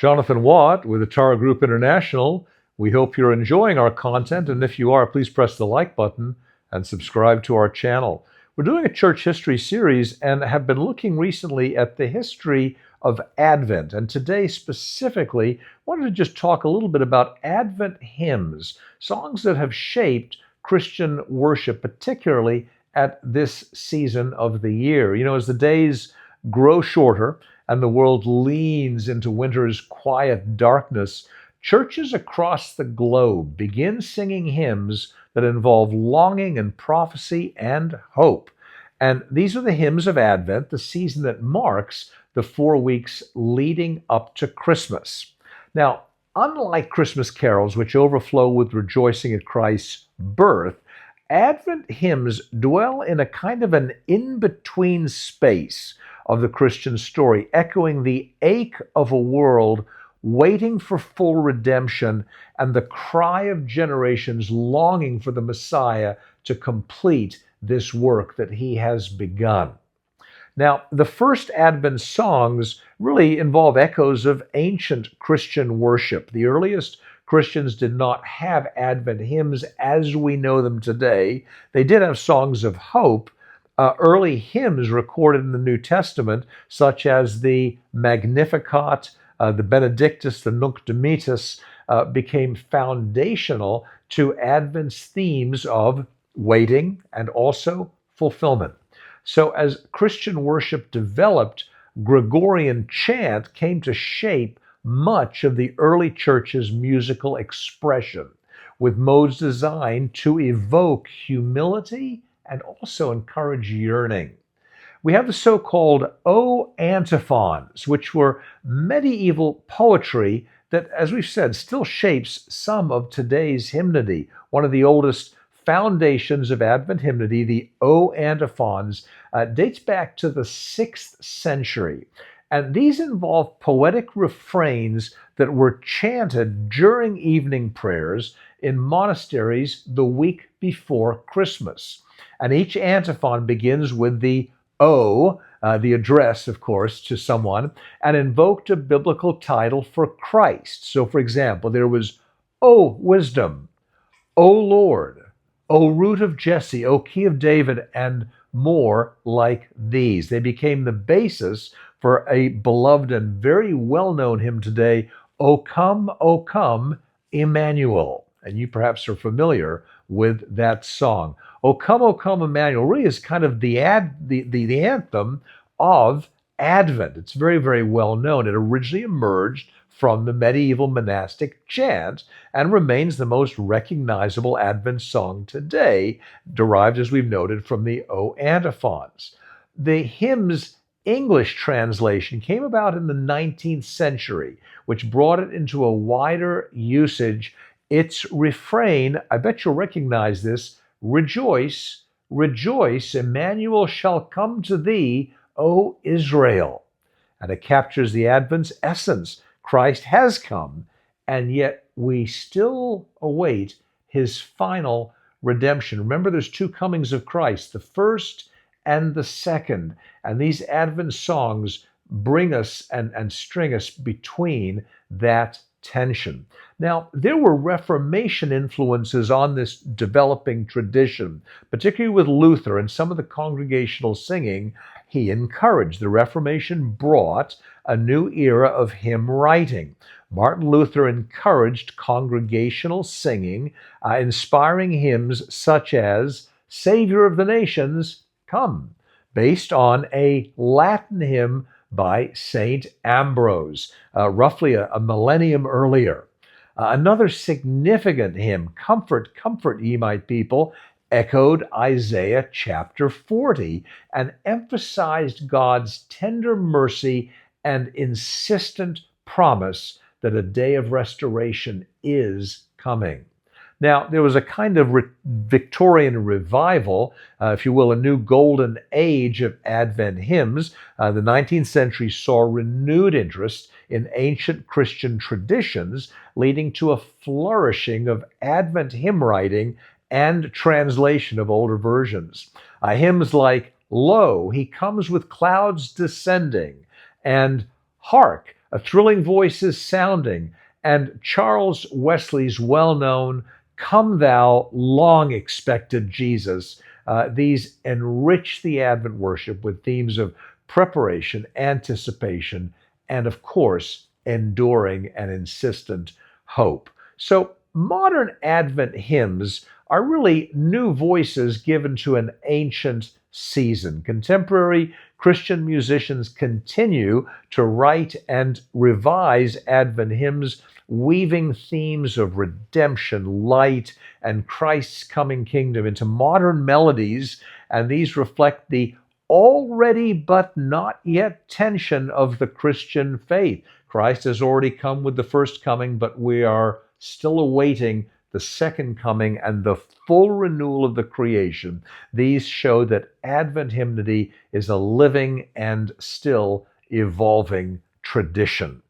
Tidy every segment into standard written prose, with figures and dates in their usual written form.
Jonathan Watt with the Tara Group International. We hope you're enjoying our content, and if you are, please press the like button and subscribe to our channel. We're doing a church history series and have been looking recently at the history of Advent. And today specifically, I wanted to just talk a little bit about Advent hymns, songs that have shaped Christian worship, particularly at this season of the year. You know, as the days grow shorter and the world leans into winter's quiet darkness, churches across the globe begin singing hymns that involve longing and prophecy and hope. And these are the hymns of Advent, the season that marks the 4 weeks leading up to Christmas. Now, unlike Christmas carols, which overflow with rejoicing at Christ's birth, Advent hymns dwell in a kind of an in-between space of the Christian story, echoing the ache of a world waiting for full redemption and the cry of generations longing for the Messiah to complete this work that he has begun. Now, the first Advent songs really involve echoes of ancient Christian worship. The earliest Christians did not have Advent hymns as we know them today. They did have songs of hope. Early hymns recorded in the New Testament, such as the Magnificat, the Benedictus, the Nunc Dimittis, became foundational to Advent's themes of waiting and also fulfillment. So as Christian worship developed, Gregorian chant came to shape much of the early church's musical expression, with modes designed to evoke humility and also encourage yearning. We have the so-called O antiphons, which were medieval poetry that, as we've said, still shapes some of today's hymnody. One of the oldest foundations of Advent hymnody, the O antiphons, dates back to the 6th century. And these involve poetic refrains that were chanted during evening prayers in monasteries the week before Christmas. And each antiphon begins with the O, the address, of course, to someone, and invoked a biblical title for Christ. So, for example, there was O wisdom, O Lord, O root of Jesse, O key of David, and more like these. They became the basis for a beloved and very well-known hymn today, O come, Emmanuel. And you perhaps are familiar with that song. O come, Emmanuel really is kind of the anthem of Advent. It's very, very well known. It originally emerged from the medieval monastic chant and remains the most recognizable Advent song today, derived, as we've noted, from the O antiphons. The hymn's English translation came about in the 19th century, which brought it into a wider usage. Its refrain, I bet you'll recognize this, rejoice, rejoice, Emmanuel shall come to thee, O Israel. And it captures the Advent's essence. Christ has come, and yet we still await his final redemption. Remember, there's two comings of Christ, the first and the second. And these Advent songs bring us and string us between that tension. Now, there were Reformation influences on this developing tradition, particularly with Luther and some of the congregational singing he encouraged. The Reformation brought a new era of hymn writing. Martin Luther encouraged congregational singing, inspiring hymns such as Savior of the Nations, Come, based on a Latin hymn by Saint Ambrose, roughly a millennium earlier. Another significant hymn, Comfort, Comfort Ye My People, echoed Isaiah chapter 40 and emphasized God's tender mercy and insistent promise that a day of restoration is coming. Now, there was a kind of Victorian revival, if you will, a new golden age of Advent hymns. The 19th century saw renewed interest in ancient Christian traditions, leading to a flourishing of Advent hymn writing and translation of older versions. Hymns like Lo, He Comes with Clouds Descending, and Hark, A thrilling voice is sounding, and Charles Wesley's well-known "Come Thou Long-Expected Jesus." These enrich the Advent worship with themes of preparation, anticipation, and of course, enduring and insistent hope. So, modern Advent hymns are really new voices given to an ancient season. Contemporary Christian musicians continue to write and revise Advent hymns, weaving themes of redemption, light, and Christ's coming kingdom into modern melodies, and these reflect the already but not yet tension of the Christian faith. Christ has already come with the first coming, but we are still awaiting the second coming and the full renewal of the creation. These show that Advent hymnody is a living and still evolving tradition.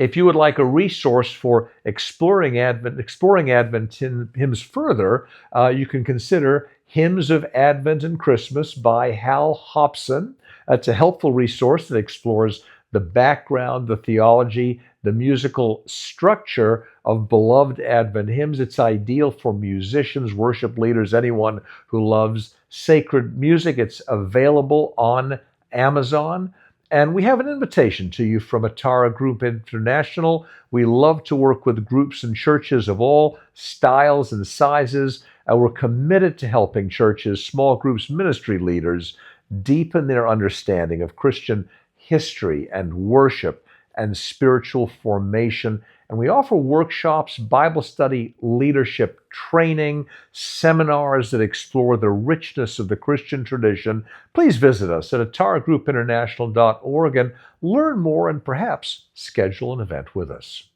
If you would like a resource for exploring Advent hymns further, you can consider Hymns of Advent and Christmas by Hal Hobson. It's a helpful resource that explores the background, the theology, the musical structure of beloved Advent hymns. It's ideal for musicians, worship leaders, anyone who loves sacred music. It's available on Amazon. And we have an invitation to you from Atara Group International. We love to work with groups and churches of all styles and sizes, and we're committed to helping churches, small groups, ministry leaders deepen their understanding of Christian history and worship and spiritual formation. And we offer workshops, Bible study, leadership training, seminars that explore the richness of the Christian tradition. Please visit us at ataragroupinternational.org and learn more and perhaps schedule an event with us.